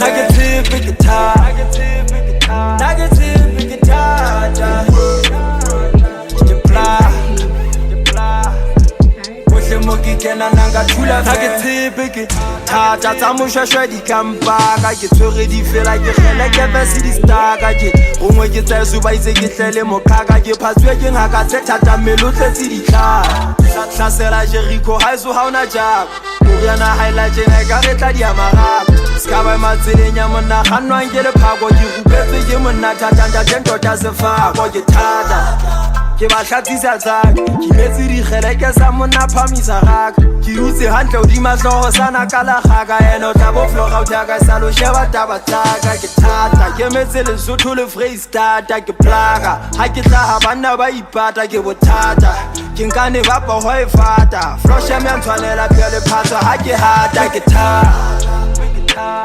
Negative guitar, negative guitar. Moki kena nanga tula negative guitar. Tsa moshashwa di kampaka ke tshwere di fela ke khele ke bese di staka ke ongwe ke tsa suba itse ke tlele mokaka ke phatswe ke ngaka tse thata melotle tse di tla hlasela Jericho haiso ha ona jab Oriana highlight e ka re tla di amara ska ba matselenya monna ganwang ke le phako ke rupetse ke monna thata tento tsa sefa go ke thata ke ba hlatsisa tsaka ke metsi di kheleke sa monna phamisa gaka ke utse hantle o di matlogo sana ka la gaka ene o tla bo floga o thaka sa lo sheba taba tsaka ke thata ke metse le Sotho le Freistata ke plaga ha ke tla ha bana ba ipata ke bothata ke nkane ba pa ho e fata flush ya me ntshwanela pele phatsa ha ke hata ke thata